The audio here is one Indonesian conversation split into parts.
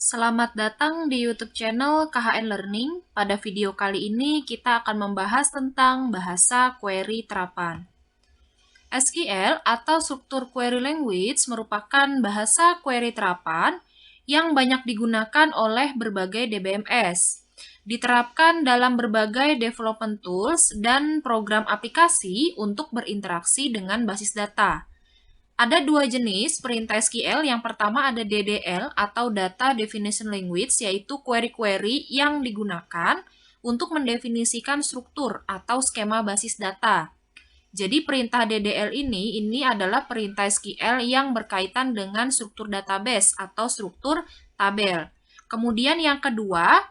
Selamat datang di YouTube channel KHN Learning. Pada video kali ini kita akan membahas tentang bahasa query terapan. SQL atau struktur query language merupakan bahasa query terapan yang banyak digunakan oleh berbagai DBMS. Diterapkan dalam berbagai development tools dan program aplikasi untuk berinteraksi dengan basis data. Ada dua jenis perintah SQL. Yang pertama ada DDL atau Data Definition Language, yaitu query-query yang digunakan untuk mendefinisikan struktur atau skema basis data. Jadi perintah DDL ini adalah perintah SQL yang berkaitan dengan struktur database atau struktur tabel. Kemudian yang kedua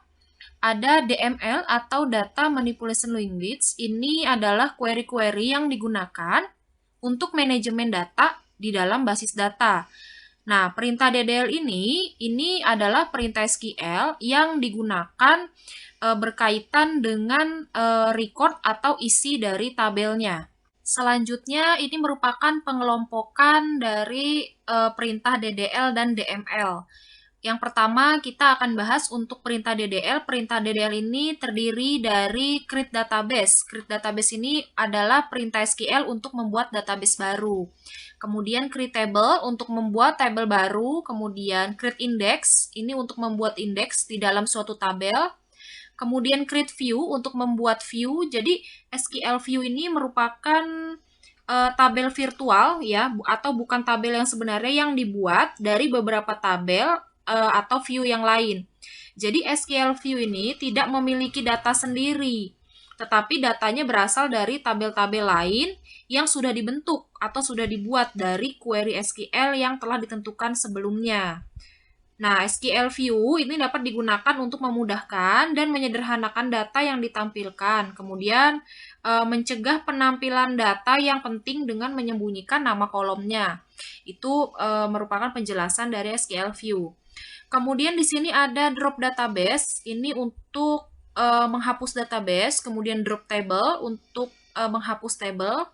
ada DML atau Data Manipulation Language. Ini adalah query-query yang digunakan untuk manajemen data di dalam basis data. Nah, perintah DDL ini adalah perintah SQL yang digunakan berkaitan dengan record atau isi dari tabelnya. Selanjutnya, ini merupakan pengelompokan dari perintah DDL dan DML. Yang pertama, kita akan bahas untuk perintah DDL. Perintah DDL ini terdiri dari create database. Create database ini adalah perintah SQL untuk membuat database baru. Kemudian create table untuk membuat tabel baru. Kemudian create index, ini untuk membuat indeks di dalam suatu tabel. Kemudian create view untuk membuat view. Jadi SQL view ini merupakan tabel virtual ya, atau bukan tabel yang sebenarnya, yang dibuat dari beberapa tabel atau view yang lain. Jadi SQL view ini tidak memiliki data sendiri, tetapi datanya berasal dari tabel-tabel lain yang sudah dibentuk atau sudah dibuat dari query SQL yang telah ditentukan sebelumnya. Nah, SQL view ini dapat digunakan untuk memudahkan dan menyederhanakan data yang ditampilkan. Kemudian, mencegah penampilan data yang penting dengan menyembunyikan nama kolomnya. Itu merupakan penjelasan dari SQL view. Kemudian di sini ada drop database, ini untuk menghapus database. Kemudian drop table untuk menghapus table.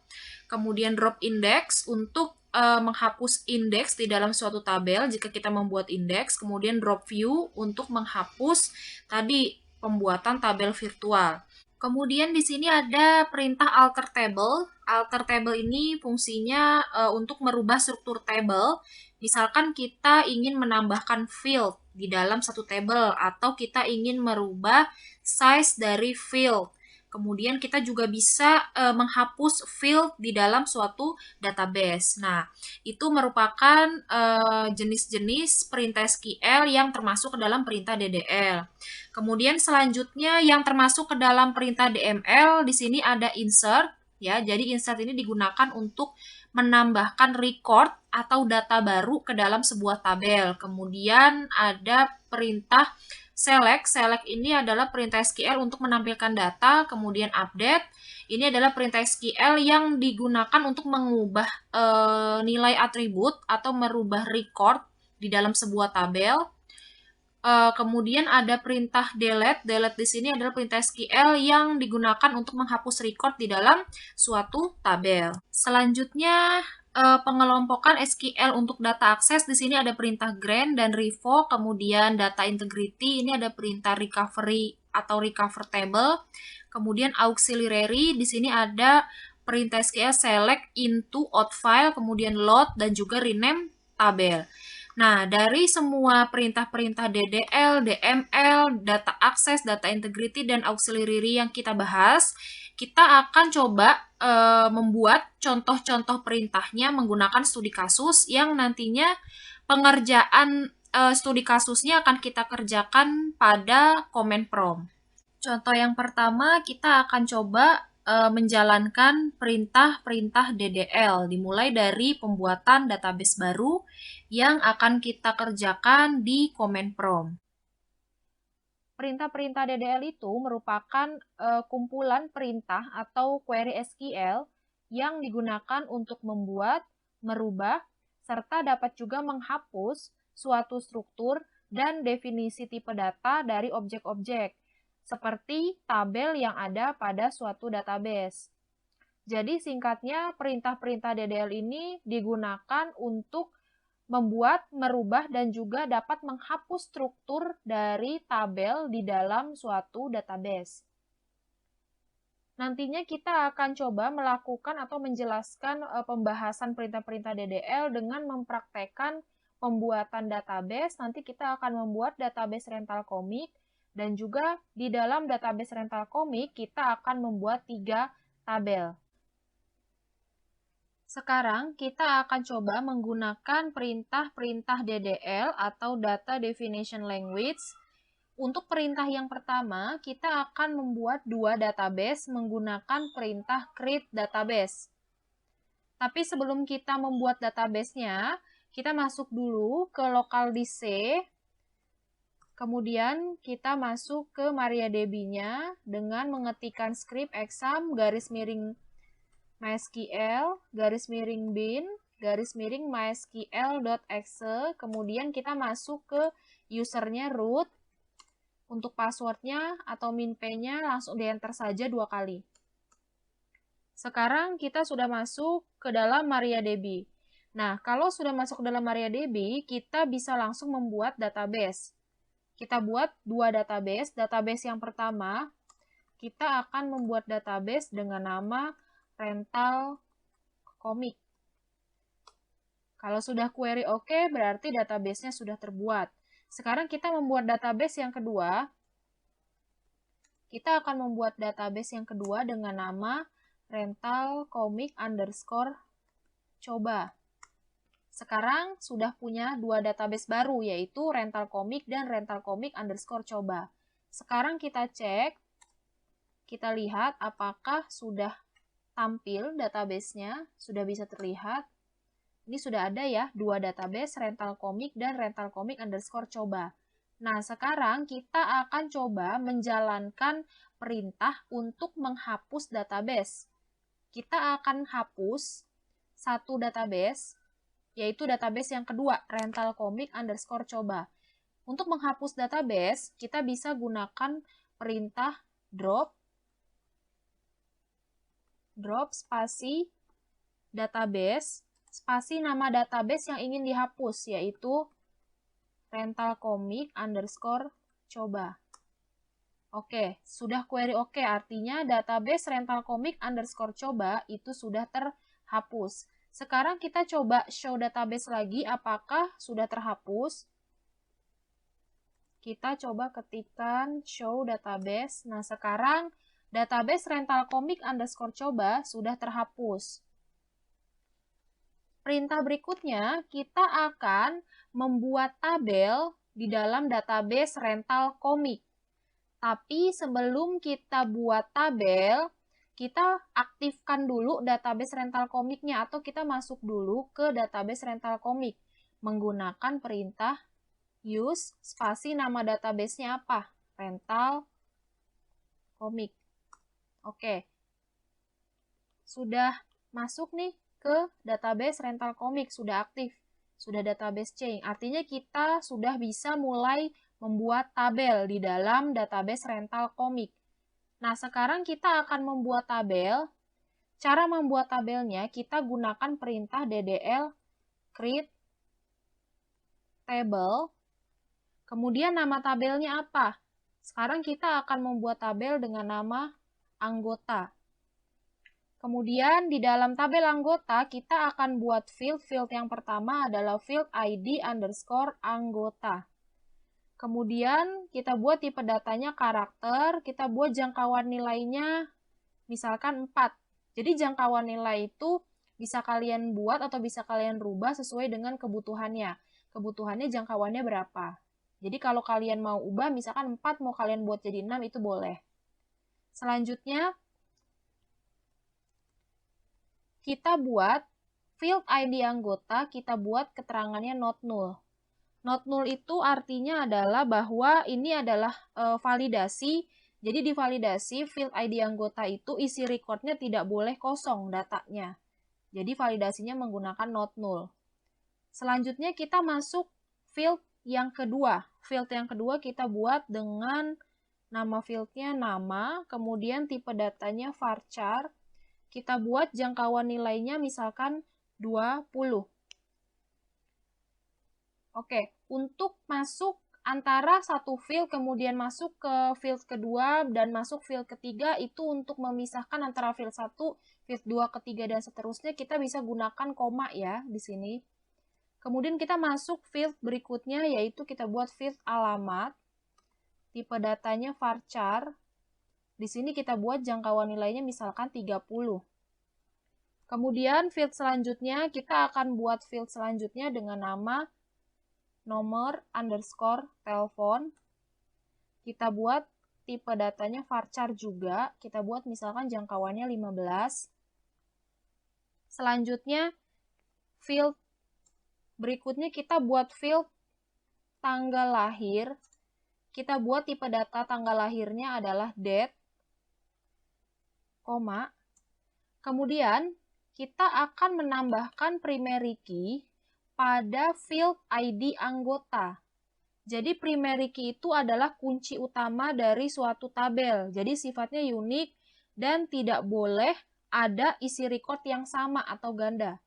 Kemudian drop index untuk menghapus indeks di dalam suatu tabel jika kita membuat indeks. Kemudian drop view untuk menghapus tadi pembuatan tabel virtual. Kemudian di sini ada perintah alter table. Alter table ini fungsinya untuk merubah struktur table. Misalkan kita ingin menambahkan field di dalam satu table atau kita ingin merubah size dari field. Kemudian kita juga bisa menghapus field di dalam suatu database. Nah, itu merupakan jenis-jenis perintah SQL yang termasuk ke dalam perintah DDL. Kemudian selanjutnya yang termasuk ke dalam perintah DML, di sini ada insert ya. Jadi insert ini digunakan untuk menambahkan record atau data baru ke dalam sebuah tabel. Kemudian ada perintah select. Select ini adalah perintah SQL untuk menampilkan data. Kemudian update. Ini adalah perintah SQL yang digunakan untuk mengubah nilai atribut atau merubah record di dalam sebuah tabel. Kemudian ada perintah delete. Delete di sini adalah perintah SQL yang digunakan untuk menghapus record di dalam suatu tabel. Selanjutnya, pengelompokan SQL untuk data akses. Di sini ada perintah grant dan revoke. Kemudian data integrity, ini ada perintah recovery atau recover table. Kemudian auxiliary, di sini ada perintah SQL select into out file, kemudian load dan juga rename tabel. Nah, dari semua perintah-perintah DDL, DML, data access, data integrity, dan auxiliary yang kita bahas, kita akan coba membuat contoh-contoh perintahnya menggunakan studi kasus yang nantinya pengerjaan studi kasusnya akan kita kerjakan pada command prompt. Contoh yang pertama, kita akan coba menjalankan perintah-perintah DDL, dimulai dari pembuatan database baru yang akan kita kerjakan di command prompt. Perintah-perintah DDL itu merupakan kumpulan perintah atau query SQL yang digunakan untuk membuat, merubah, serta dapat juga menghapus suatu struktur dan definisi tipe data dari objek-objek, seperti tabel yang ada pada suatu database. Jadi singkatnya, perintah-perintah DDL ini digunakan untuk membuat, merubah, dan juga dapat menghapus struktur dari tabel di dalam suatu database. Nantinya kita akan coba melakukan atau menjelaskan pembahasan perintah-perintah DDL dengan mempraktekkan pembuatan database. Nanti kita akan membuat database rental komik, dan juga di dalam database rental komik kita akan membuat 3 tabel. Sekarang kita akan coba menggunakan perintah-perintah DDL atau Data Definition Language. Untuk perintah yang pertama, kita akan membuat 2 database menggunakan perintah create database. Tapi sebelum kita membuat database-nya, kita masuk dulu ke local disk C. Kemudian kita masuk ke MariaDB-nya dengan mengetikkan script exam _MySQL _bin _mysql.exe. Kemudian kita masuk ke usernya root. Untuk passwordnya atau minp-nya langsung di-enter saja 2 kali. Sekarang kita sudah masuk ke dalam MariaDB. Nah, kalau sudah masuk ke dalam MariaDB, kita bisa langsung membuat database. Kita buat 2 database. Database yang pertama, kita akan membuat database dengan nama rental komik. Kalau sudah query oke, berarti database-nya sudah terbuat. Sekarang kita membuat database yang kedua. Kita akan membuat database yang kedua dengan nama rental komik underscore coba. Sekarang sudah punya 2 database baru, yaitu rental komik dan rental komik underscore coba. Sekarang kita cek, kita lihat apakah sudah tampil database-nya, sudah bisa terlihat. Ini sudah ada ya, 2 database, rental komik dan rental komik underscore coba. Nah, sekarang kita akan coba menjalankan perintah untuk menghapus database. Kita akan hapus 1 database, yaitu database yang kedua, rental komik underscore coba. Untuk menghapus database, kita bisa gunakan perintah drop spasi database, spasi nama database yang ingin dihapus, yaitu rental komik underscore coba. Oke, sudah query oke, artinya database rental komik underscore coba itu sudah terhapus. Sekarang kita coba show database lagi, apakah sudah terhapus. Kita coba ketikkan show database. Nah, sekarang database rental komik underscore coba sudah terhapus. Perintah berikutnya, kita akan membuat tabel di dalam database rental komik. Tapi sebelum kita buat tabel, kita aktifkan dulu database rental komiknya, atau kita masuk dulu ke database rental komik menggunakan perintah use spasi nama database-nya apa? Rental komik. Oke. Sudah masuk nih ke database rental komik, sudah aktif, sudah database change. Artinya kita sudah bisa mulai membuat tabel di dalam database rental komik. Nah, sekarang kita akan membuat tabel. Cara membuat tabelnya, kita gunakan perintah DDL create table. Kemudian nama tabelnya apa? Sekarang kita akan membuat tabel dengan nama anggota. Kemudian di dalam tabel anggota, kita akan buat field. Field yang pertama adalah field ID underscore anggota. Kemudian kita buat tipe datanya karakter, kita buat jangkauan nilainya misalkan 4. Jadi jangkauan nilai itu bisa kalian buat atau bisa kalian rubah sesuai dengan kebutuhannya. Kebutuhannya jangkauannya berapa. Jadi kalau kalian mau ubah, misalkan 4 mau kalian buat jadi 6, itu boleh. Selanjutnya, kita buat field ID anggota, kita buat keterangannya not null. Not null itu artinya adalah bahwa ini adalah validasi. Jadi di validasi field ID anggota itu isi recordnya tidak boleh kosong datanya. Jadi validasinya menggunakan not null. Selanjutnya kita masuk field yang kedua. Field yang kedua kita buat dengan nama fieldnya nama, kemudian tipe datanya varchar. Kita buat jangkauan nilainya misalkan 20. Oke, untuk masuk antara satu field kemudian masuk ke field kedua dan masuk field ketiga itu untuk memisahkan antara field 1, field 2, ketiga dan seterusnya kita bisa gunakan koma ya di sini. Kemudian kita masuk field berikutnya yaitu kita buat field alamat. Tipe datanya varchar. Di sini kita buat jangkauan nilainya misalkan 30. Kemudian field selanjutnya kita akan buat field selanjutnya dengan nama nomor underscore telepon. Kita buat tipe datanya varchar juga. Kita buat misalkan jangkauannya 15. Selanjutnya field berikutnya kita buat field tanggal lahir. Kita buat tipe data tanggal lahirnya adalah date, koma. Kemudian kita akan menambahkan primary key pada field ID anggota. Jadi primary key itu adalah kunci utama dari suatu tabel. Jadi sifatnya unik dan tidak boleh ada isi record yang sama atau ganda.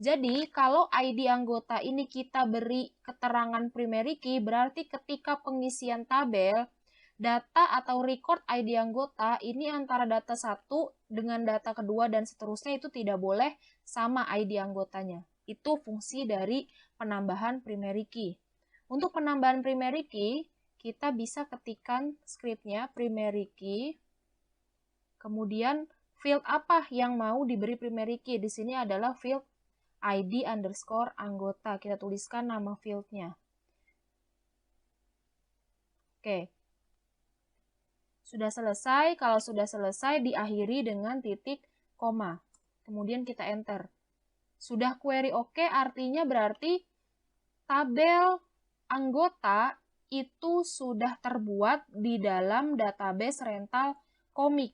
Jadi kalau ID anggota ini kita beri keterangan primary key, berarti ketika pengisian tabel, data atau record ID anggota ini antara data satu dengan data kedua dan seterusnya itu tidak boleh sama ID anggotanya. Itu fungsi dari penambahan primary key. Untuk penambahan primary key, kita bisa ketikkan scriptnya primary key. Kemudian field apa yang mau diberi primary key? Di sini adalah field ID underscore anggota. Kita tuliskan nama fieldnya. Oke. Sudah selesai. Kalau sudah selesai, diakhiri dengan titik koma. Kemudian kita enter. Sudah query oke, artinya berarti tabel anggota itu sudah terbuat di dalam database rental komik.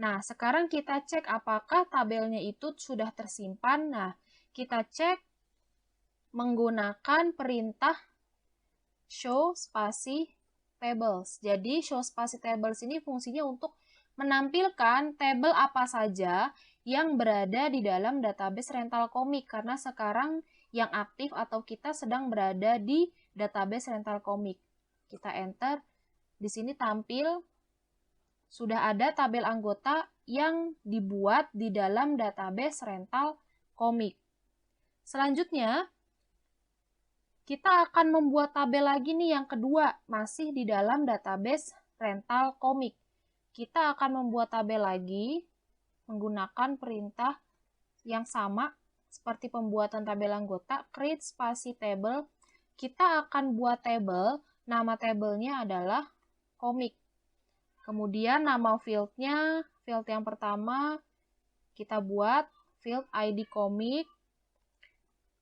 Nah, sekarang kita cek apakah tabelnya itu sudah tersimpan. Nah, kita cek menggunakan perintah show spasi tables. Jadi, show spasi tables ini fungsinya untuk menampilkan tabel apa saja yang berada di dalam database rental komik. Karena sekarang yang aktif atau kita sedang berada di database rental komik. Kita enter. Di sini tampil sudah ada tabel anggota yang dibuat di dalam database rental komik. Selanjutnya, kita akan membuat tabel lagi nih yang kedua, masih di dalam database rental komik. Kita akan membuat tabel lagi menggunakan perintah yang sama seperti pembuatan tabel anggota, create spasi table. Kita akan buat tabel, nama tabelnya adalah komik. Kemudian nama fieldnya, field yang pertama kita buat field ID komik.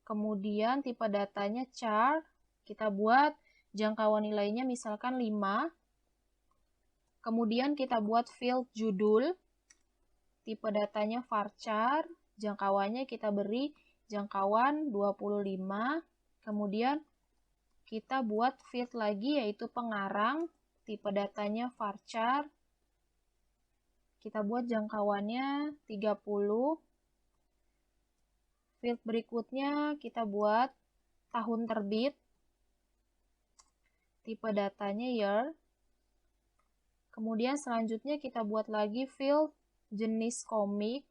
Kemudian tipe datanya char, kita buat jangkauan nilainya misalkan 5. Kemudian kita buat field judul, tipe datanya varchar, jangkauannya kita beri jangkauan 25. Kemudian kita buat field lagi yaitu pengarang, tipe datanya varchar. Kita buat jangkauannya 30. Field berikutnya kita buat tahun terbit. Tipe datanya year. Kemudian selanjutnya kita buat lagi field jenis komik.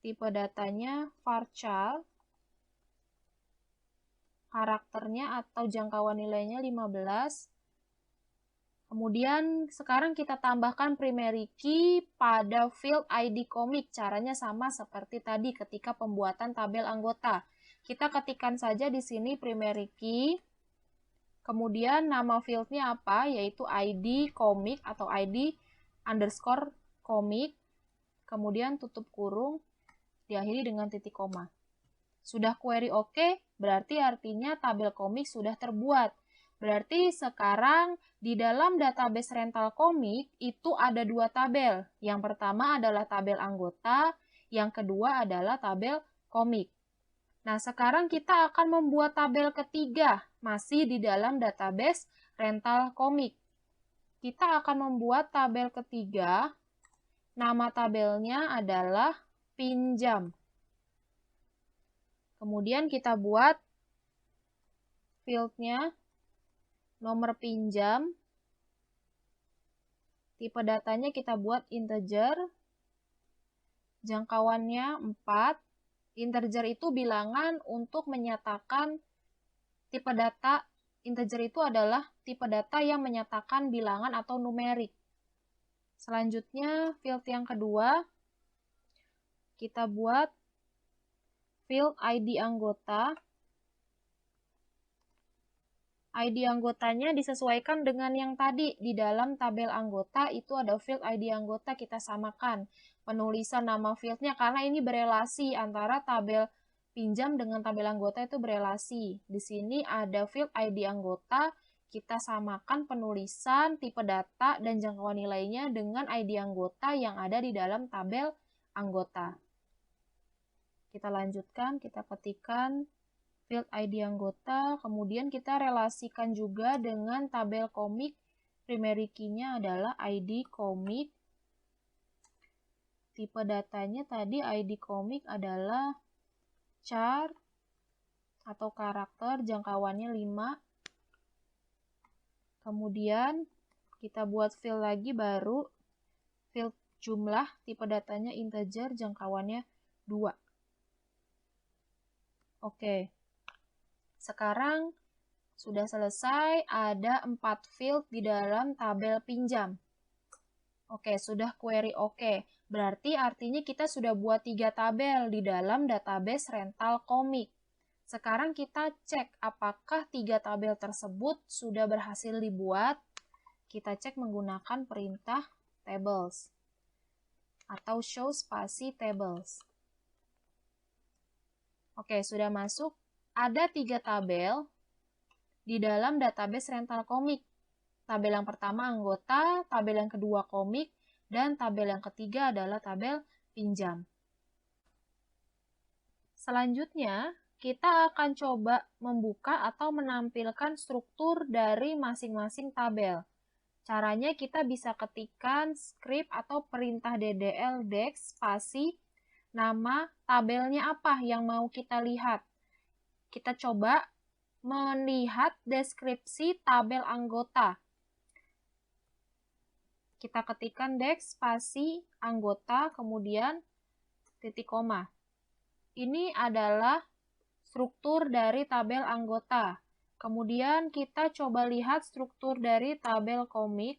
Tipe datanya varchar. Karakternya atau jangkauan nilainya 15. Kemudian sekarang kita tambahkan primary key pada field ID komik. Caranya sama seperti tadi ketika pembuatan tabel anggota. Kita ketikkan saja di sini primary key. Kemudian nama fieldnya apa? Yaitu ID komik atau ID underscore komik. Kemudian tutup kurung, diakhiri dengan titik koma. Sudah query oke, berarti artinya tabel komik sudah terbuat. Berarti sekarang di dalam database rental komik itu ada dua tabel. Yang pertama adalah tabel anggota, yang kedua adalah tabel komik. Nah, sekarang kita akan membuat tabel ketiga, masih di dalam database rental komik. Kita akan membuat tabel ketiga, nama tabelnya adalah pinjam. Kemudian kita buat fieldnya nomor pinjam, tipe datanya kita buat integer, jangkauannya 4. Integer itu bilangan untuk menyatakan tipe data. Integer itu adalah tipe data yang menyatakan bilangan atau numerik. Selanjutnya, field yang kedua, kita buat field ID anggota. ID anggotanya disesuaikan dengan yang tadi. Di dalam tabel anggota itu ada field ID anggota, kita samakan penulisan nama fieldnya karena ini berelasi antara tabel pinjam dengan tabel anggota itu berelasi. Di sini ada field ID anggota, kita samakan penulisan, tipe data, dan jangkauan nilainya dengan ID anggota yang ada di dalam tabel anggota. Kita lanjutkan, kita ketikkan field ID anggota, kemudian kita relasikan juga dengan tabel komik. Primary key-nya adalah ID komik. Tipe datanya tadi ID komik adalah char atau karakter, jangkauannya 5. Kemudian kita buat field lagi baru, field jumlah, tipe datanya integer, jangkauannya 2. Oke. Sekarang sudah selesai, ada 4 field di dalam tabel pinjam. Oke, sudah query oke. Berarti artinya kita sudah buat 3 tabel di dalam database rental komik. Sekarang kita cek apakah 3 tabel tersebut sudah berhasil dibuat. Kita cek menggunakan perintah tables atau show spasi tables. Oke, sudah masuk. Ada 3 tabel di dalam database rental komik. Tabel yang pertama anggota, tabel yang kedua komik, dan tabel yang ketiga adalah tabel pinjam. Selanjutnya, kita akan coba membuka atau menampilkan struktur dari masing-masing tabel. Caranya kita bisa ketikkan script atau perintah DDL dex spasi nama tabelnya apa yang mau kita lihat. Kita coba melihat deskripsi tabel anggota. Kita ketikkan dex spasi anggota, kemudian titik koma. Ini adalah struktur dari tabel anggota. Kemudian kita coba lihat struktur dari tabel komik.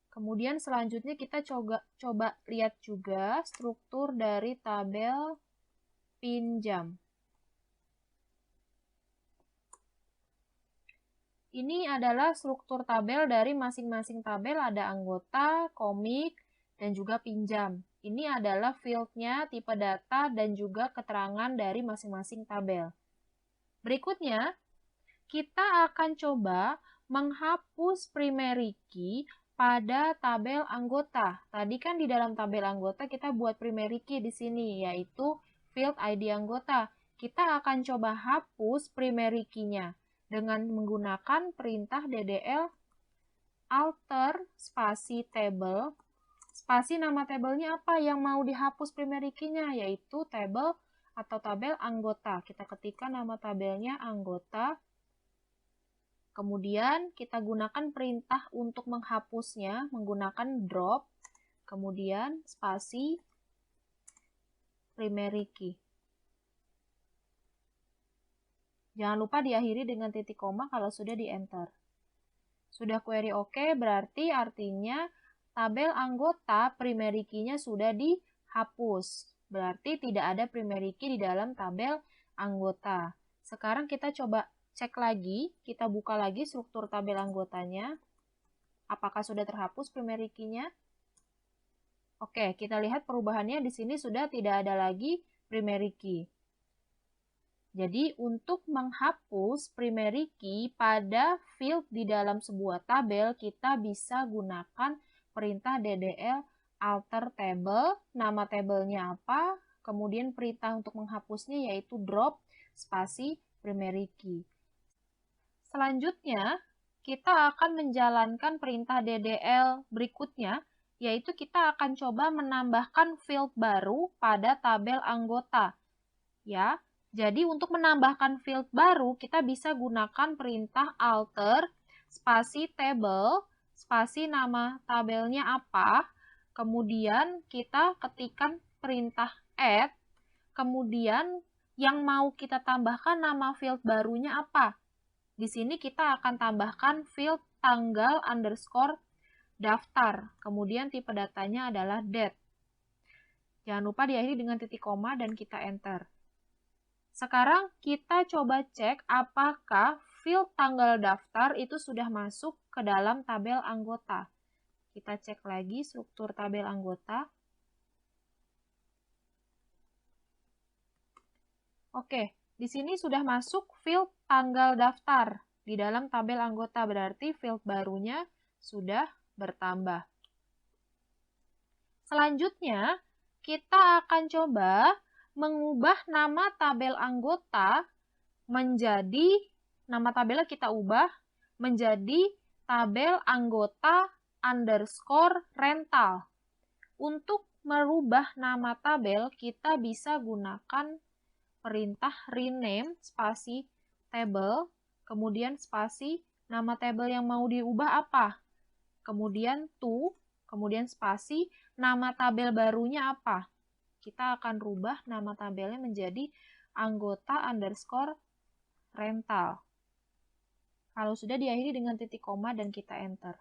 Kemudian selanjutnya kita coba lihat juga struktur dari tabel pinjam. Ini adalah struktur tabel dari masing-masing tabel, ada anggota, komik, dan juga pinjam. Ini adalah fieldnya, tipe data, dan juga keterangan dari masing-masing tabel. Berikutnya, kita akan coba menghapus primary key pada tabel anggota. Tadi kan di dalam tabel anggota kita buat primary key di sini, yaitu field ID anggota. Kita akan coba hapus primary key-nya dengan menggunakan perintah DDL alter spasi table. Spasi nama tabelnya apa yang mau dihapus primary key-nya, yaitu table atau tabel anggota. Kita ketikkan nama tabelnya anggota. Kemudian kita gunakan perintah untuk menghapusnya menggunakan drop. Kemudian spasi primary key. Jangan lupa diakhiri dengan titik koma kalau sudah di enter. Sudah query oke, berarti artinya tabel anggota primary key-nya sudah dihapus. Berarti tidak ada primary key di dalam tabel anggota. Sekarang kita coba cek lagi, kita buka lagi struktur tabel anggotanya. Apakah sudah terhapus primary key-nya? Oke, kita lihat perubahannya di sini sudah tidak ada lagi primary key. Jadi, untuk menghapus primary key pada field di dalam sebuah tabel, kita bisa gunakan perintah DDL alter table, nama tabelnya apa, kemudian perintah untuk menghapusnya yaitu drop spasi primary key. Selanjutnya, kita akan menjalankan perintah DDL berikutnya, yaitu kita akan coba menambahkan field baru pada tabel anggota. Ya, Jadi untuk menambahkan field baru, kita bisa gunakan perintah alter, spasi table, spasi nama tabelnya apa, kemudian kita ketikkan perintah add, kemudian yang mau kita tambahkan nama field barunya apa. Di sini kita akan tambahkan field tanggal underscore daftar, kemudian tipe datanya adalah date. Jangan lupa diakhiri dengan titik koma dan kita enter. Sekarang kita coba cek apakah field tanggal daftar itu sudah masuk ke dalam tabel anggota. Kita cek lagi struktur tabel anggota. Oke, di sini sudah masuk field tanggal daftar di dalam tabel anggota, berarti field barunya sudah bertambah. Selanjutnya, kita akan coba mengubah nama tabel anggota menjadi, nama tabelnya kita ubah menjadi tabel anggota underscore rental. Untuk merubah nama tabel, kita bisa gunakan perintah rename spasi table, kemudian spasi nama tabel yang mau diubah apa, kemudian to, kemudian spasi nama tabel barunya apa. Kita akan rubah nama tabelnya menjadi anggota underscore rental. Kalau sudah diakhiri dengan titik koma dan kita enter.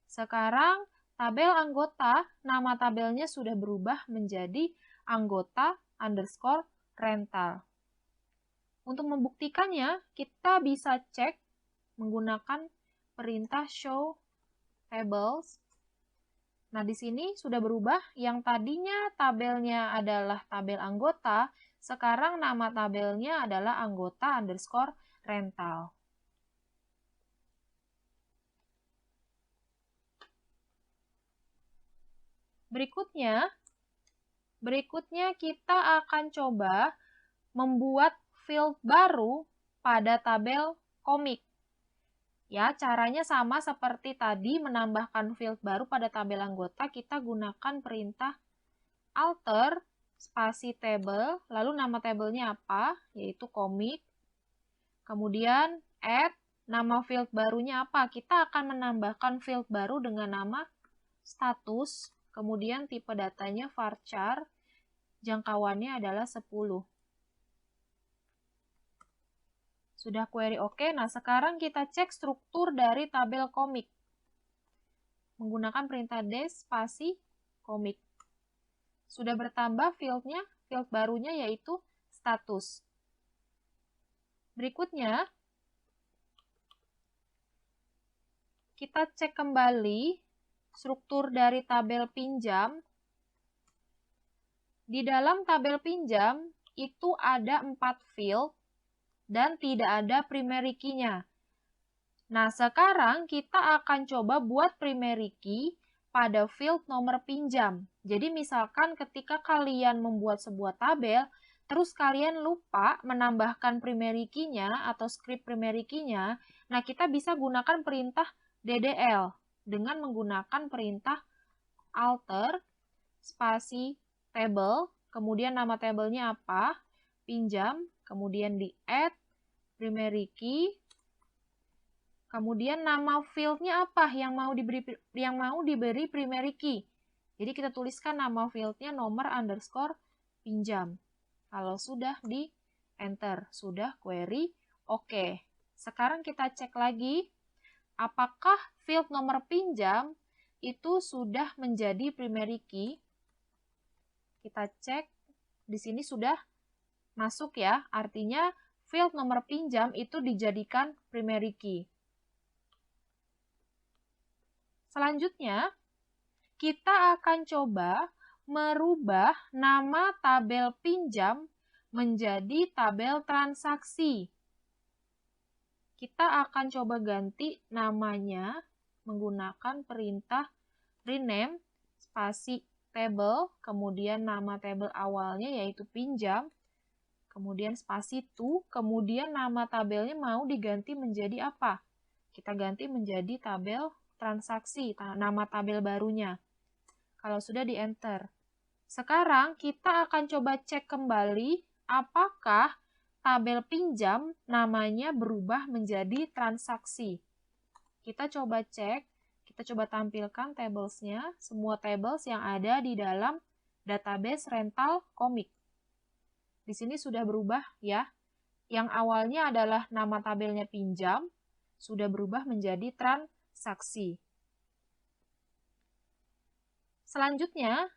Sekarang tabel anggota, nama tabelnya sudah berubah menjadi anggota underscore rental. Untuk membuktikannya, kita bisa cek menggunakan perintah show tables. Nah, di sini sudah berubah. Yang tadinya tabelnya adalah tabel anggota, sekarang nama tabelnya adalah anggota underscore rental. Berikutnya kita akan coba membuat field baru pada tabel komik. Ya, caranya sama seperti tadi menambahkan field baru pada tabel anggota, kita gunakan perintah alter spasi table, lalu nama tabelnya apa, yaitu komik. Kemudian add, nama field barunya apa, kita akan menambahkan field baru dengan nama status, kemudian tipe datanya varchar, jangkauannya adalah 10. Sudah query oke. Nah, sekarang kita cek struktur dari tabel komik. Menggunakan perintah des spasi komik. Sudah bertambah fieldnya, field barunya yaitu status. Berikutnya, kita cek kembali struktur dari tabel pinjam. Di dalam tabel pinjam itu ada 4 field dan tidak ada primary key-nya. Nah, sekarang kita akan coba buat primary key pada field nomor pinjam. Jadi misalkan ketika kalian membuat sebuah tabel, terus kalian lupa menambahkan primary key-nya atau script primary key-nya, nah kita bisa gunakan perintah DDL dengan menggunakan perintah alter spasi table, kemudian nama tabelnya apa, pinjam, kemudian di add primary key, kemudian nama fieldnya apa yang mau diberi primary key. Jadi kita tuliskan nama fieldnya nomor underscore pinjam. Kalau sudah di enter, sudah query oke. Sekarang kita cek lagi apakah field nomor pinjam itu sudah menjadi primary key. Kita cek di sini sudah masuk ya, artinya field nomor pinjam itu dijadikan primary key. Selanjutnya, kita akan coba merubah nama tabel pinjam menjadi tabel transaksi. Kita akan coba ganti namanya menggunakan perintah rename spasi table, kemudian nama tabel awalnya yaitu pinjam, kemudian spasi to, kemudian nama tabelnya mau diganti menjadi apa? Kita ganti menjadi tabel transaksi, nama tabel barunya. Kalau sudah di enter. Sekarang kita akan coba cek kembali apakah tabel pinjam namanya berubah menjadi transaksi. Kita coba cek, kita coba tampilkan tablesnya, semua tables yang ada di dalam database rental komik. Di sini sudah berubah ya. Yang awalnya adalah nama tabelnya pinjam, sudah berubah menjadi transaksi. Selanjutnya,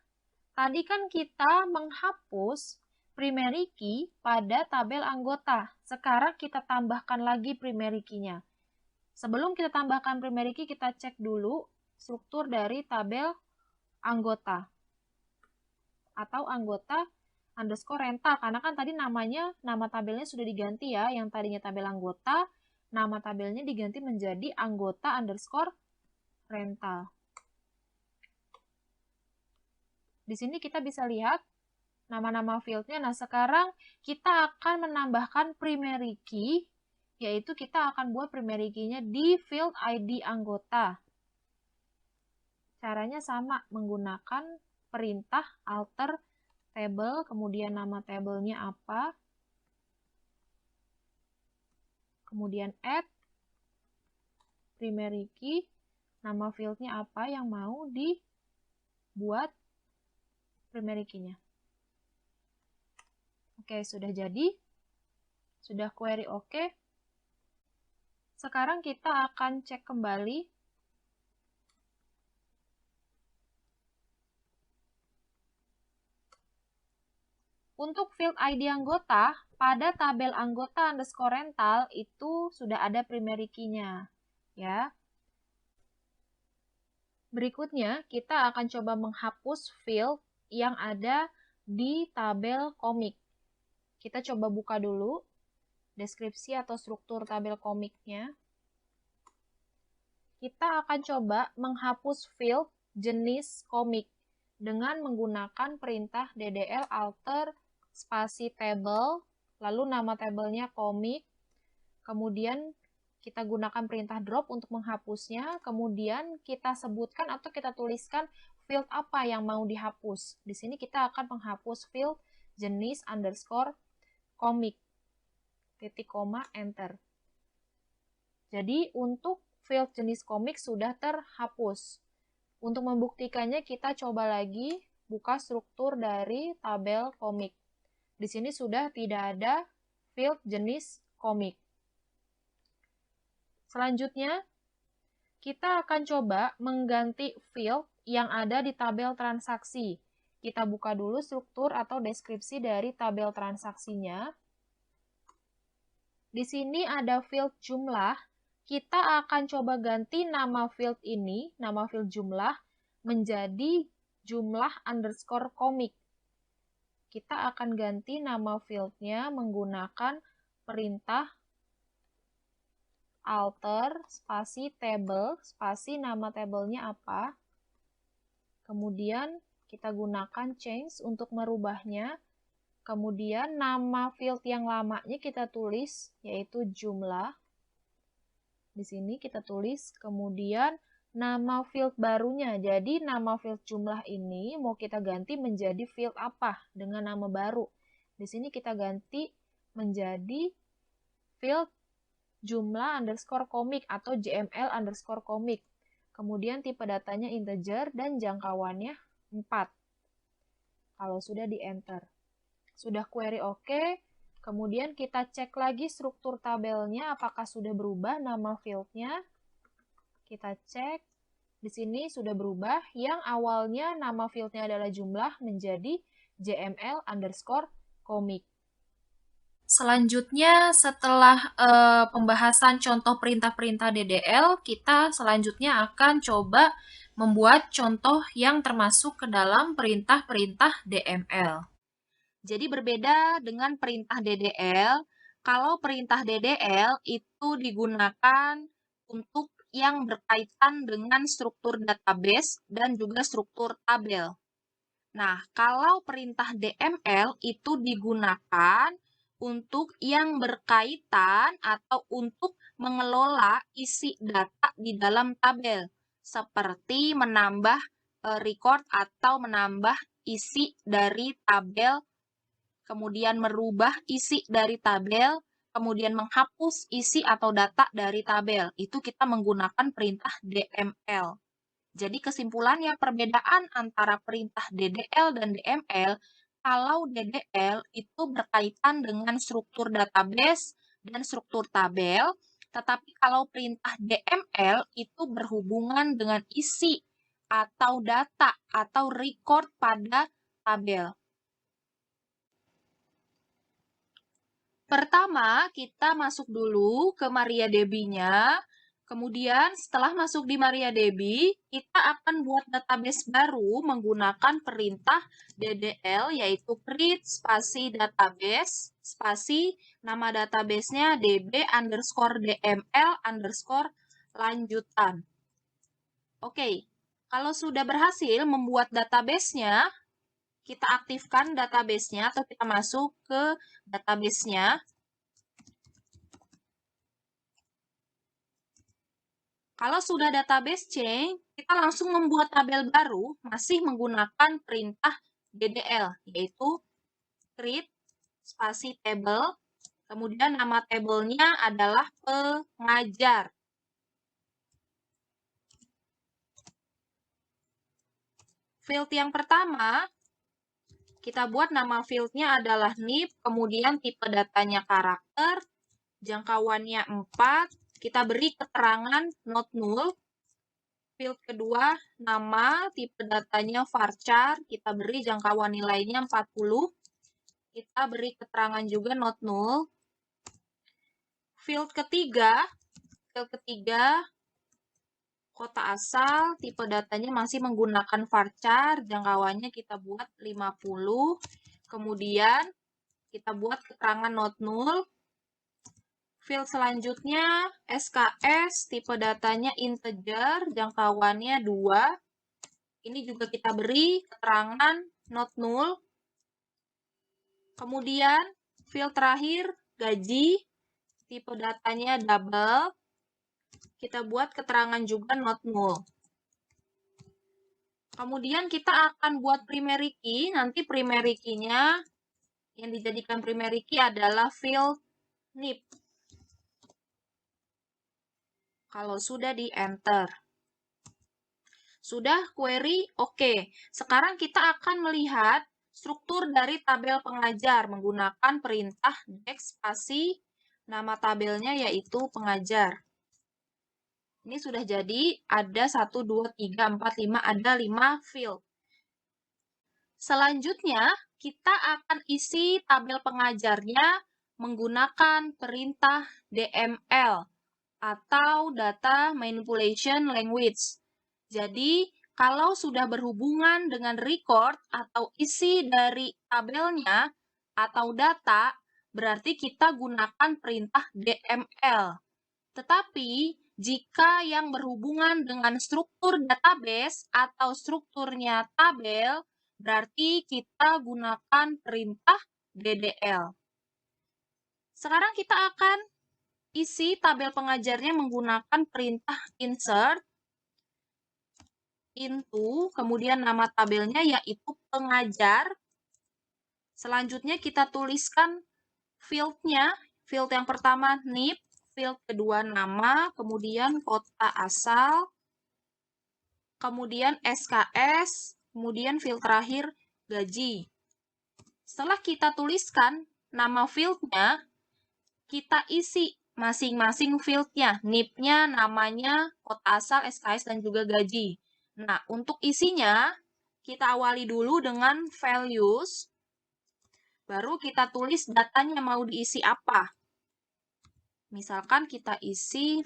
tadi kan kita menghapus primary key pada tabel anggota. Sekarang kita tambahkan lagi primary key-nya. Sebelum kita tambahkan primary key, kita cek dulu struktur dari tabel anggota atau anggota underscore rental, karena kan tadi nama tabelnya sudah diganti ya, yang tadinya tabel anggota, nama tabelnya diganti menjadi anggota underscore rental. Di sini kita bisa lihat nama-nama fieldnya. Nah, sekarang kita akan menambahkan primary key, yaitu kita akan buat primary key-nya di field ID anggota. Caranya sama, menggunakan perintah alter table, kemudian nama tabelnya apa, kemudian add primary key, nama fieldnya apa yang mau dibuat primary key-nya. Oke, sudah jadi. Sudah query oke. Sekarang kita akan cek kembali. Untuk field ID anggota, pada tabel anggota underscore rental itu sudah ada primary key-nya. Ya. Berikutnya, kita akan coba menghapus field yang ada di tabel komik. Kita coba buka dulu deskripsi atau struktur tabel komiknya. Kita akan coba menghapus field jenis komik dengan menggunakan perintah ddl alter spasi table, lalu nama tabelnya komik, kemudian kita gunakan perintah drop untuk menghapusnya, kemudian kita sebutkan atau kita tuliskan field apa yang mau dihapus. Di sini kita akan menghapus field jenis underscore komik, titik koma, enter. Jadi untuk field jenis komik sudah terhapus. Untuk membuktikannya kita coba lagi buka struktur dari tabel komik. Di sini sudah tidak ada field jenis komik. Selanjutnya, kita akan coba mengganti field yang ada di tabel transaksi. Kita buka dulu struktur atau deskripsi dari tabel transaksinya. Di sini ada field jumlah. Kita akan coba ganti nama field ini, nama field jumlah, menjadi jumlah underscore komik. Kita akan ganti nama fieldnya menggunakan perintah alter spasi table, spasi nama tabelnya apa. Kemudian kita gunakan change untuk merubahnya. Kemudian nama field yang lamanya kita tulis, yaitu jumlah. Di sini kita tulis, kemudian nama field barunya. Jadi nama field jumlah ini mau kita ganti menjadi field apa dengan nama baru. Di sini kita ganti menjadi field jumlah underscore komik atau JML underscore komik. Kemudian tipe datanya integer dan jangkauannya 4. Kalau sudah di enter. Sudah query oke. Kemudian kita cek lagi struktur tabelnya apakah sudah berubah nama fieldnya. Kita cek. Di sini sudah berubah. Yang awalnya nama fieldnya adalah jumlah menjadi JML underscore komik. Selanjutnya, setelah pembahasan contoh perintah-perintah DDL, kita selanjutnya akan coba membuat contoh yang termasuk ke dalam perintah-perintah DML. Jadi berbeda dengan perintah DDL, kalau perintah DDL itu digunakan untuk yang berkaitan dengan struktur database dan juga struktur tabel. Nah, kalau perintah DML itu digunakan untuk yang berkaitan atau untuk mengelola isi data di dalam tabel, seperti menambah record atau menambah isi dari tabel kemudian merubah isi dari tabel, kemudian menghapus isi atau data dari tabel. Itu kita menggunakan perintah DML. Jadi kesimpulannya perbedaan antara perintah DDL dan DML, kalau DDL itu berkaitan dengan struktur database dan struktur tabel, tetapi kalau perintah DML itu berhubungan dengan isi atau data atau record pada tabel. Pertama, kita masuk dulu ke MariaDB-nya. Kemudian setelah masuk di MariaDB, kita akan buat database baru menggunakan perintah DDL, yaitu create spasi database, spasi nama database-nya db_dml_lanjutan. Oke, kalau sudah berhasil membuat database-nya, kita aktifkan database-nya atau kita masuk ke database-nya. Kalau sudah database change, kita langsung membuat tabel baru masih menggunakan perintah DDL, yaitu create spasi table, kemudian nama tabelnya adalah pengajar. Field yang pertama, kita buat nama fieldnya adalah NIP, kemudian tipe datanya karakter, jangkauannya 4, kita beri keterangan not null. Field kedua, nama, tipe datanya varchar, kita beri jangkauan nilainya 40. Kita beri keterangan juga not null. Field ketiga, kota asal, tipe datanya masih menggunakan varchar, jangkauannya kita buat 50. Kemudian kita buat keterangan not null. Field selanjutnya, SKS, tipe datanya integer, jangkauannya 2. Ini juga kita beri keterangan not null. Kemudian, field terakhir, gaji, tipe datanya double. Kita buat keterangan juga not null. Kemudian kita akan buat primary key. Nanti primary key-nya yang dijadikan primary key adalah field NIP. Kalau sudah di enter. Sudah query? Oke. Sekarang kita akan melihat struktur dari tabel pengajar menggunakan perintah dex spasi nama tabelnya yaitu pengajar. Ini sudah jadi, ada 1, 2, 3, 4, 5, ada 5 field. Selanjutnya, kita akan isi tabel pengajarnya menggunakan perintah DML atau Data Manipulation Language. Jadi, kalau sudah berhubungan dengan record atau isi dari tabelnya atau data, berarti kita gunakan perintah DML. Tetapi, jika yang berhubungan dengan struktur database atau strukturnya tabel, berarti kita gunakan perintah DDL. Sekarang kita akan isi tabel pengajarnya menggunakan perintah insert into, kemudian nama tabelnya yaitu pengajar. Selanjutnya kita tuliskan field-nya. Field yang pertama NIP, field kedua nama, kemudian kota asal, kemudian SKS, kemudian field terakhir gaji. Setelah kita tuliskan nama field-nya, kita isi masing-masing field-nya, NIP-nya, namanya, kota asal, SKS, dan juga gaji. Nah, untuk isinya, kita awali dulu dengan values, baru kita tulis datanya mau diisi apa. Misalkan kita isi,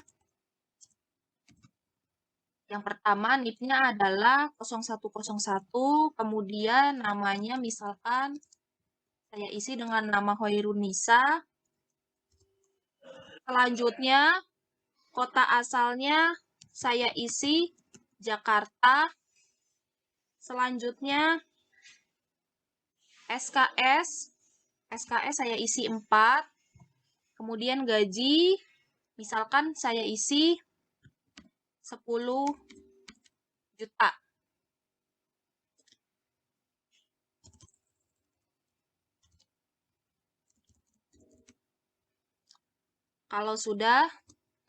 yang pertama NIP-nya adalah 0101, kemudian namanya misalkan saya isi dengan nama Hoirunisa. Selanjutnya, kota asalnya saya isi Jakarta. Selanjutnya, SKS saya isi 4. Kemudian gaji, misalkan saya isi 10 juta. Kalau sudah,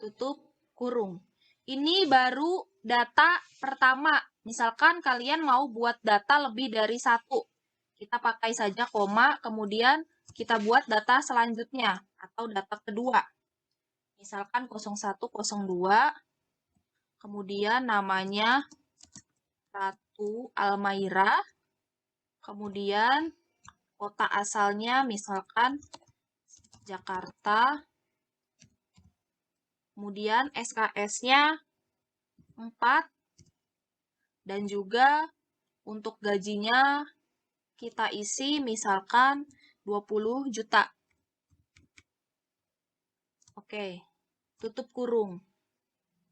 tutup kurung. Ini baru data pertama. Misalkan kalian mau buat data lebih dari satu. Kita pakai saja koma, kemudian kita buat data selanjutnya atau data kedua. Misalkan 0102, kemudian namanya Ratu Almaira, kemudian kota asalnya misalkan Jakarta, kemudian SKS-nya 4, dan juga untuk gajinya kita isi misalkan 20 juta. Oke, tutup kurung.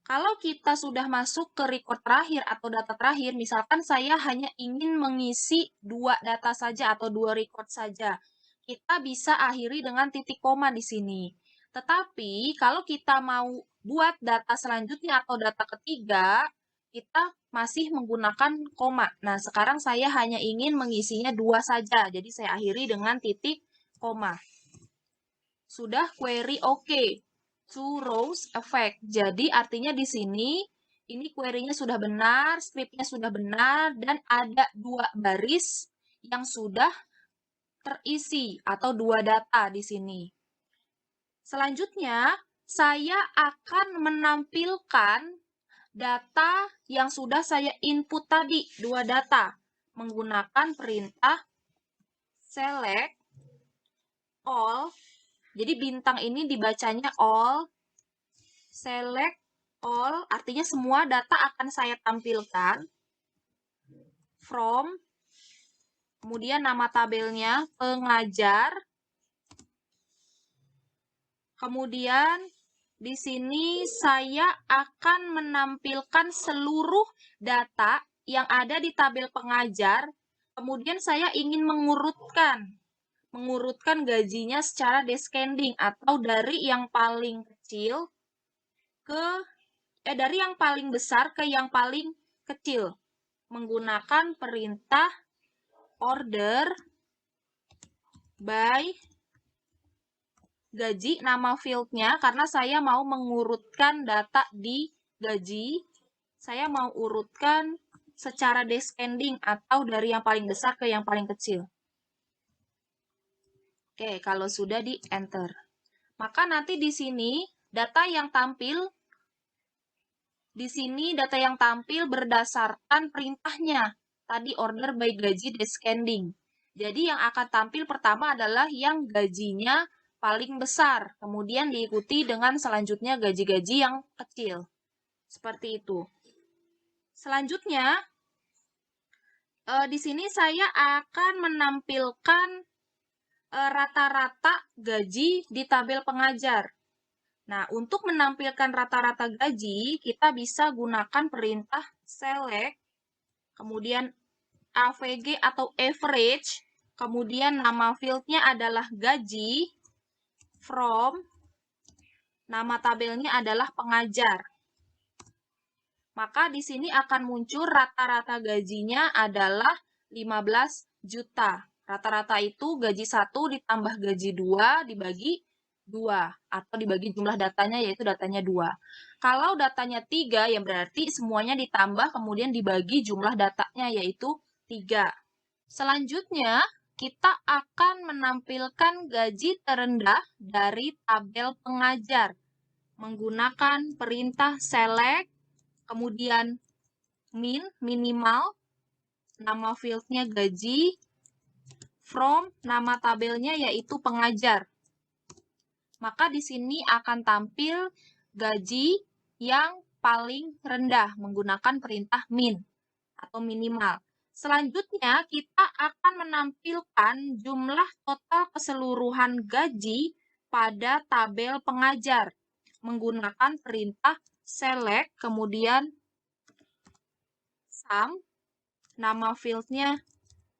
Kalau kita sudah masuk ke record terakhir atau data terakhir, misalkan saya hanya ingin mengisi 2 data saja atau 2 record saja, kita bisa akhiri dengan titik koma di sini. Tetapi kalau kita mau buat data selanjutnya atau data ketiga, kita masih menggunakan koma. Nah, sekarang saya hanya ingin mengisinya 2 saja, jadi saya akhiri dengan titik koma. Sudah query oke. Two rows effect. Jadi artinya di sini, ini query-nya sudah benar, script-nya sudah benar, dan ada 2 baris yang sudah terisi atau 2 data di sini. Selanjutnya, saya akan menampilkan data yang sudah saya input tadi, 2 data, menggunakan perintah select all. Jadi bintang ini dibacanya all, select all, artinya semua data akan saya tampilkan, from, kemudian nama tabelnya, pengajar, kemudian di sini saya akan menampilkan seluruh data yang ada di tabel pengajar, kemudian saya ingin mengurutkan gajinya secara descending atau dari yang paling kecil dari yang paling besar ke yang paling kecil menggunakan perintah order by gaji, nama fieldnya, karena saya mau mengurutkan data di gaji, saya mau urutkan secara descending atau dari yang paling besar ke yang paling kecil. Oke, kalau sudah di enter. Maka nanti di sini data yang tampil berdasarkan perintahnya. Tadi order by gaji descending. Jadi yang akan tampil pertama adalah yang gajinya paling besar. Kemudian diikuti dengan selanjutnya gaji-gaji yang kecil. Seperti itu. Selanjutnya, di sini saya akan menampilkan rata-rata gaji di tabel pengajar. Nah, untuk menampilkan rata-rata gaji, kita bisa gunakan perintah select, kemudian AVG atau average, kemudian nama fieldnya adalah gaji, from, nama tabelnya adalah pengajar. Maka di sini akan muncul rata-rata gajinya adalah 15 juta. Rata-rata itu gaji 1 ditambah gaji 2 dibagi 2. Atau dibagi jumlah datanya, yaitu datanya 2. Kalau datanya 3, ya berarti semuanya ditambah kemudian dibagi jumlah datanya, yaitu 3. Selanjutnya, kita akan menampilkan gaji terendah dari tabel pengajar menggunakan perintah select, kemudian minimal, nama fieldnya gaji, from, nama tabelnya yaitu pengajar. Maka di sini akan tampil gaji yang paling rendah menggunakan perintah min atau minimal. Selanjutnya, kita akan menampilkan jumlah total keseluruhan gaji pada tabel pengajar menggunakan perintah select, kemudian sum, nama fieldnya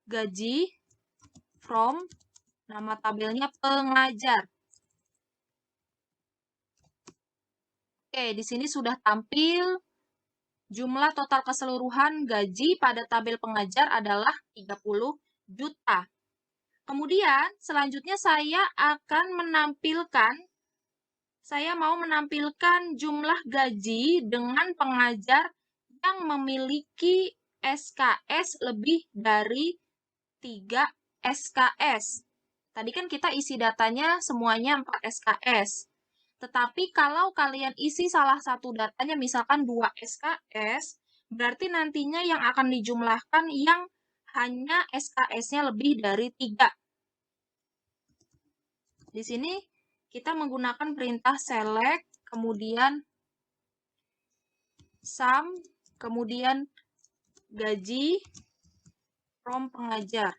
gaji, from, nama tabelnya pengajar. Oke, di sini sudah tampil jumlah total keseluruhan gaji pada tabel pengajar adalah 30 juta. Kemudian, selanjutnya saya akan menampilkan Saya mau menampilkan jumlah gaji dengan pengajar yang memiliki SKS lebih dari 3 SKS. Tadi kan kita isi datanya semuanya 4 SKS. Tetapi kalau kalian isi salah satu datanya misalkan 2 SKS, berarti nantinya yang akan dijumlahkan yang hanya SKS-nya lebih dari 3. Di sini kita menggunakan perintah select, kemudian sum, kemudian gaji from pengajar.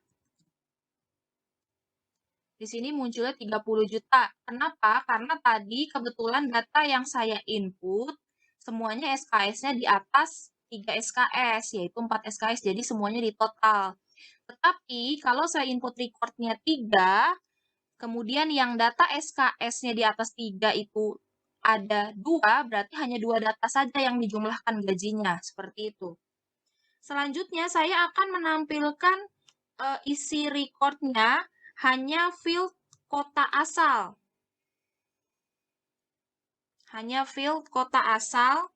Di sini munculnya 30 juta. Kenapa? Karena tadi kebetulan data yang saya input, semuanya SKS-nya di atas 3 SKS, yaitu 4 SKS, jadi semuanya di total. Tetapi kalau saya input record-nya 3, kemudian yang data SKS-nya di atas 3 itu ada 2, berarti hanya 2 data saja yang dijumlahkan gajinya, seperti itu. Selanjutnya, saya akan menampilkan isi record-nya hanya field kota asal. Hanya field kota asal.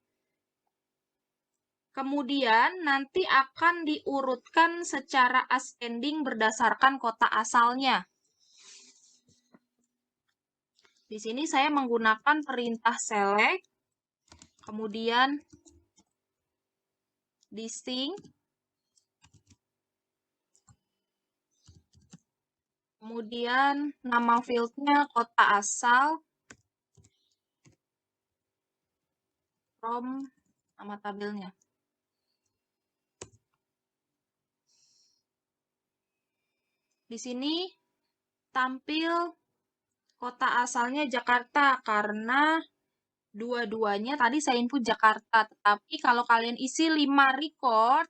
Kemudian nanti akan diurutkan secara ascending berdasarkan kota asalnya. Di sini saya menggunakan perintah select, kemudian distinct, kemudian nama fieldnya kota asal, from nama tabelnya. Di sini tampil kota asalnya Jakarta karena dua-duanya tadi saya input Jakarta. Tetapi kalau kalian isi 5 record,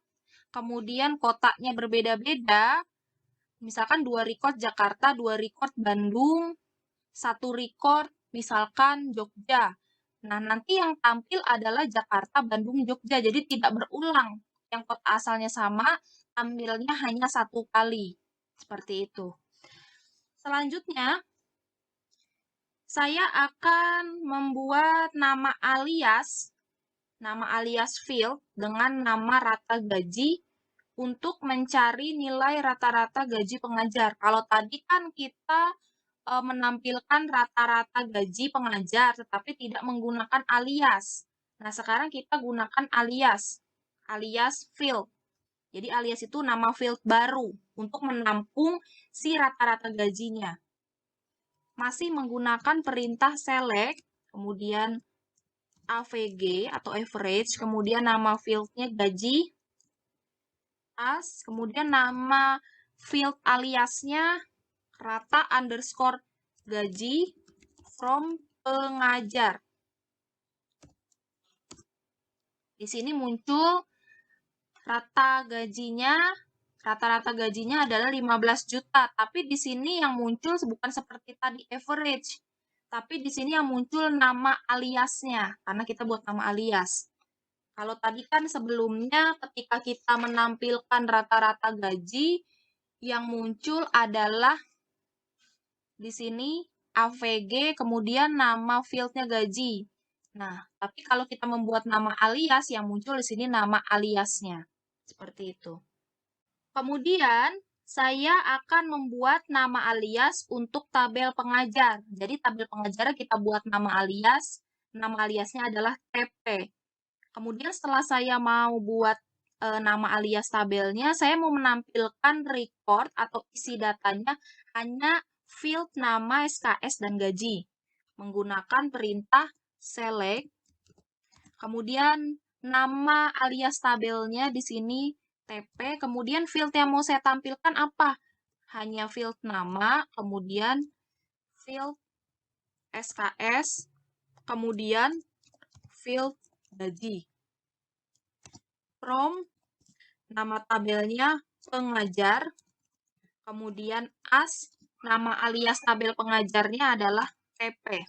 kemudian kotaknya berbeda-beda, misalkan 2 record Jakarta, 2 record Bandung, 1 record misalkan Jogja. Nah, nanti yang tampil adalah Jakarta, Bandung, Jogja. Jadi tidak berulang. Yang kota asalnya sama, tampilnya hanya 1 kali. Seperti itu. Selanjutnya, saya akan membuat nama alias field dengan nama rata gaji untuk mencari nilai rata-rata gaji pengajar. Kalau tadi kan kita menampilkan rata-rata gaji pengajar, tetapi tidak menggunakan alias. Nah, sekarang kita gunakan alias field. Jadi alias itu nama field baru untuk menampung si rata-rata gajinya. Masih menggunakan perintah select, kemudian AVG atau average, kemudian nama fieldnya gaji, as, kemudian nama field aliasnya rata underscore gaji from pengajar. Di sini muncul rata-rata gajinya adalah 15 juta, tapi di sini yang muncul bukan seperti tadi average, tapi di sini yang muncul nama aliasnya, karena kita buat nama alias. Kalau tadi kan sebelumnya ketika kita menampilkan rata-rata gaji, yang muncul adalah di sini AVG, kemudian nama fieldnya gaji. Nah, tapi kalau kita membuat nama alias, yang muncul di sini nama aliasnya. Seperti itu. Kemudian, saya akan membuat nama alias untuk tabel pengajar. Jadi, tabel pengajar kita buat nama alias. Nama aliasnya adalah TP. Kemudian, setelah saya mau buat nama alias tabelnya, saya mau menampilkan record atau isi datanya hanya field nama SKS dan gaji. Menggunakan perintah select. Kemudian, nama alias tabelnya di sini TP, kemudian field yang mau saya tampilkan apa? Hanya field nama, kemudian field SKS, kemudian field gaji. From nama tabelnya pengajar, kemudian as, nama alias tabel pengajarnya adalah TP.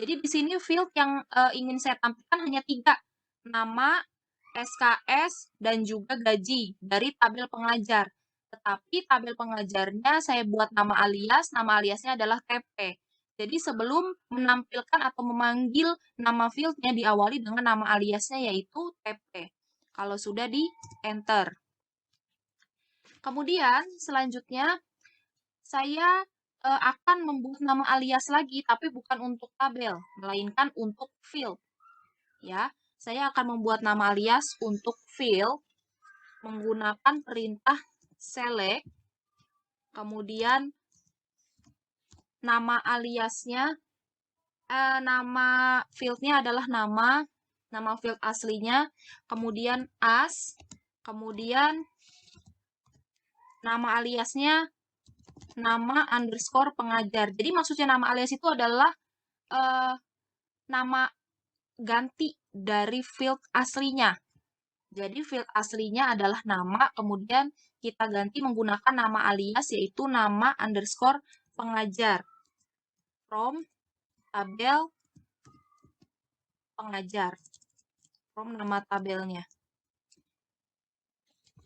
Jadi di sini field yang ingin saya tampilkan hanya 3, nama, SKS, dan juga gaji dari tabel pengajar. Tetapi tabel pengajarnya saya buat nama aliasnya adalah TP. Jadi sebelum menampilkan atau memanggil nama fieldnya diawali dengan nama aliasnya yaitu TP. Kalau sudah di enter. Kemudian selanjutnya saya akan membuat nama alias lagi, tapi bukan untuk tabel, melainkan untuk field. Ya, saya akan membuat nama alias untuk field menggunakan perintah select, kemudian nama aliasnya, nama fieldnya adalah nama field aslinya, kemudian as, kemudian nama aliasnya nama underscore pengajar. Jadi maksudnya nama alias itu adalah nama ganti dari field aslinya. Jadi field aslinya adalah nama, kemudian kita ganti menggunakan nama alias yaitu nama underscore pengajar. From tabel pengajar. From nama tabelnya.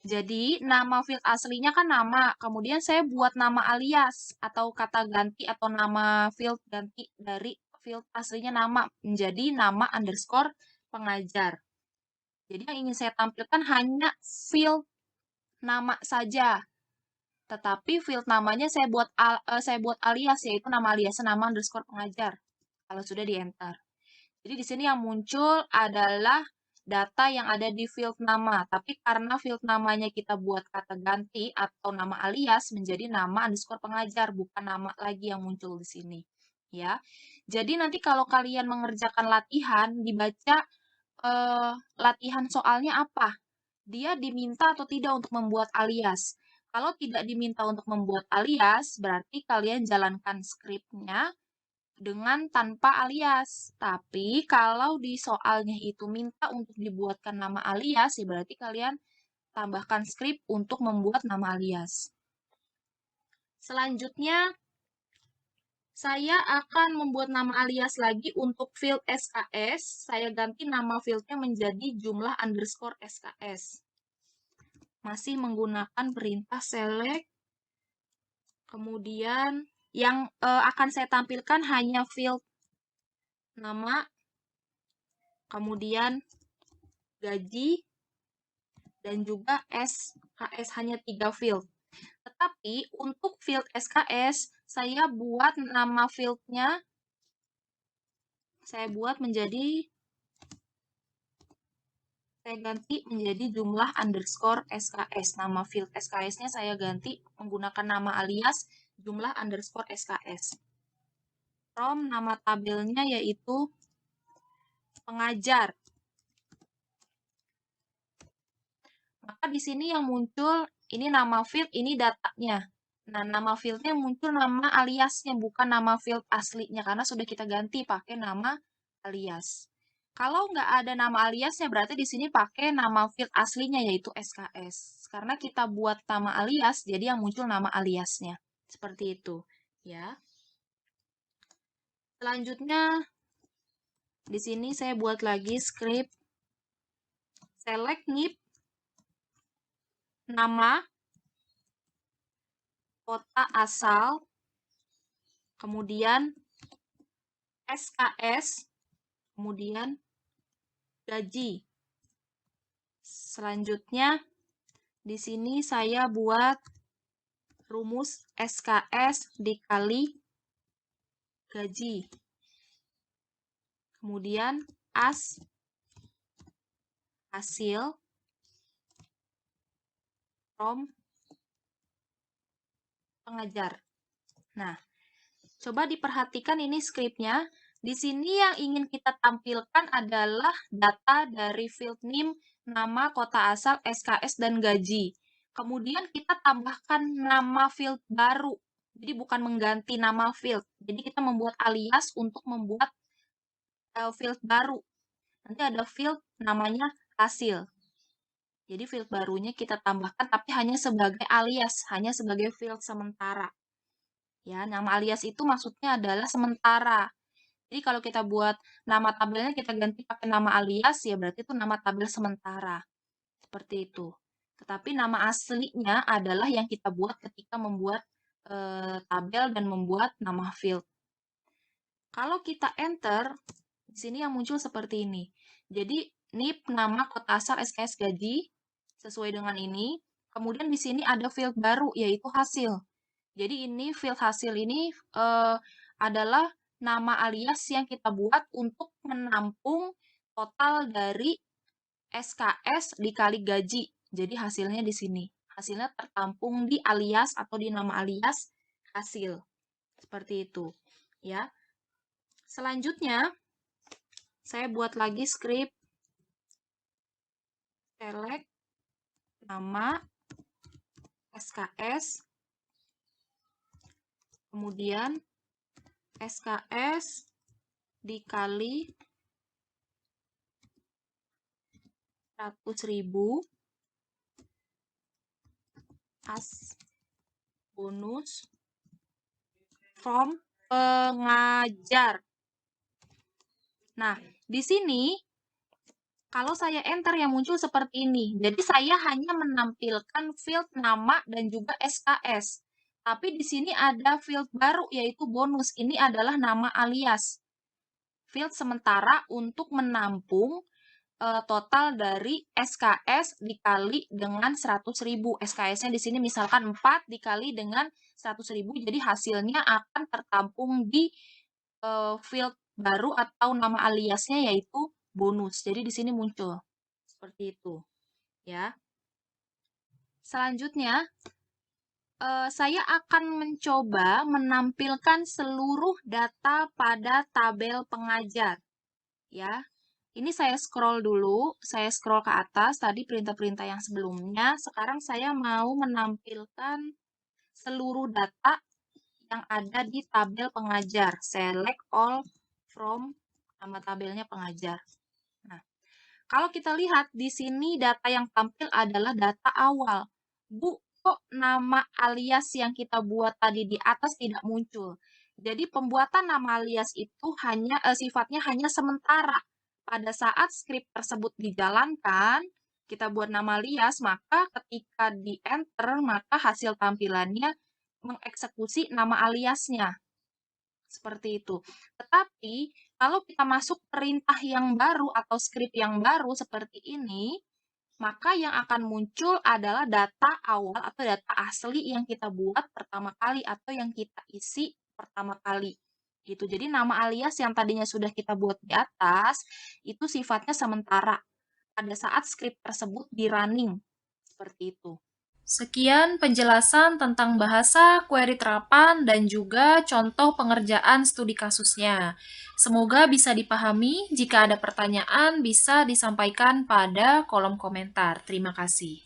Jadi nama field aslinya kan nama, kemudian saya buat nama alias atau kata ganti atau nama field ganti dari field aslinya nama menjadi nama underscore pengajar. Jadi yang ingin saya tampilkan hanya field nama saja. Tetapi field namanya saya buat alias yaitu nama alias nama underscore pengajar. Kalau sudah di enter. Jadi di sini yang muncul adalah data yang ada di field nama, tapi karena field namanya kita buat kata ganti atau nama alias menjadi nama underscore pengajar, bukan nama lagi yang muncul di sini. Ya, jadi nanti kalau kalian mengerjakan latihan, dibaca latihan soalnya apa? Dia diminta atau tidak untuk membuat alias. Kalau tidak diminta untuk membuat alias, berarti kalian jalankan skripnya dengan tanpa alias. Tapi kalau di soalnya itu minta untuk dibuatkan nama alias, ya berarti kalian tambahkan skrip untuk membuat nama alias. Selanjutnya, saya akan membuat nama alias lagi untuk field SKS. Saya ganti nama fieldnya menjadi jumlah underscore SKS. Masih menggunakan perintah select. Kemudian yang akan saya tampilkan hanya field nama, kemudian gaji, dan juga SKS, hanya 3 field. Tetapi untuk field SKS, saya buat nama fieldnya, saya ganti menjadi jumlah underscore SKS. Nama field SKS-nya saya ganti menggunakan nama alias jumlah underscore SKS. From nama tabelnya yaitu pengajar. Maka di sini yang muncul, ini nama field, ini datanya. Nah, nama fieldnya muncul nama aliasnya, bukan nama field aslinya, karena sudah kita ganti pakai nama alias. Kalau nggak ada nama aliasnya, berarti di sini pakai nama field aslinya, yaitu SKS. Karena kita buat nama alias, jadi yang muncul nama aliasnya. Seperti itu, ya. Selanjutnya, di sini saya buat lagi script select NIP nama, kota asal, kemudian SKS, kemudian gaji. Selanjutnya, di sini saya buat rumus SKS dikali gaji. Kemudian as hasil from pengajar. Nah, coba diperhatikan ini skripnya. Di sini yang ingin kita tampilkan adalah data dari field name, nama, kota asal, SKS, dan gaji. Kemudian kita tambahkan nama field baru. Jadi bukan mengganti nama field. Jadi kita membuat alias untuk membuat field baru. Nanti ada field namanya hasil. Jadi field barunya kita tambahkan tapi hanya sebagai alias, hanya sebagai field sementara. Ya, nama alias itu maksudnya adalah sementara. Jadi kalau kita buat nama tabelnya kita ganti pakai nama alias, ya berarti itu nama tabel sementara. Seperti itu. Tetapi nama aslinya adalah yang kita buat ketika membuat tabel dan membuat nama field. Kalau kita enter, di sini yang muncul seperti ini. Jadi, NIP, nama, kota asal, SKS, gaji, sesuai dengan ini. Kemudian di sini ada field baru, yaitu hasil. Jadi ini field hasil ini adalah nama alias yang kita buat untuk menampung total dari SKS dikali gaji. Jadi hasilnya di sini. Hasilnya tertampung di alias atau di nama alias hasil. Seperti itu. Ya. Selanjutnya, saya buat lagi script select nama SKS, kemudian SKS dikali 100.000 as bonus from pengajar. Nah, di sini kalau saya enter yang muncul seperti ini. Jadi saya hanya menampilkan field nama dan juga SKS. Tapi di sini ada field baru yaitu bonus. Ini adalah nama alias. Field sementara untuk menampung total dari SKS dikali dengan 100.000. SKS-nya di sini misalkan 4 dikali dengan 100.000. Jadi hasilnya akan tertampung di field baru atau nama aliasnya yaitu bonus. Jadi di sini muncul seperti itu, ya. Selanjutnya, saya akan mencoba menampilkan seluruh data pada tabel pengajar, ya. Ini saya scroll dulu, saya scroll ke atas, tadi perintah-perintah yang sebelumnya. Sekarang saya mau menampilkan seluruh data yang ada di tabel pengajar. Select all from nama tabelnya pengajar. Nah, kalau kita lihat di sini data yang tampil adalah data awal. Bu, kok nama alias yang kita buat tadi di atas tidak muncul? Jadi pembuatan nama alias itu hanya sifatnya hanya sementara. Pada saat skrip tersebut dijalankan, kita buat nama alias, maka ketika di-enter, maka hasil tampilannya mengeksekusi nama aliasnya. Seperti itu. Tetapi, kalau kita masuk perintah yang baru atau skrip yang baru seperti ini, maka yang akan muncul adalah data awal atau data asli yang kita buat pertama kali atau yang kita isi pertama kali. Gitu. Jadi nama alias yang tadinya sudah kita buat di atas, itu sifatnya sementara pada saat skrip tersebut di running. Seperti itu. Sekian penjelasan tentang bahasa query terapan dan juga contoh pengerjaan studi kasusnya. Semoga bisa dipahami. Jika ada pertanyaan, bisa disampaikan pada kolom komentar. Terima kasih.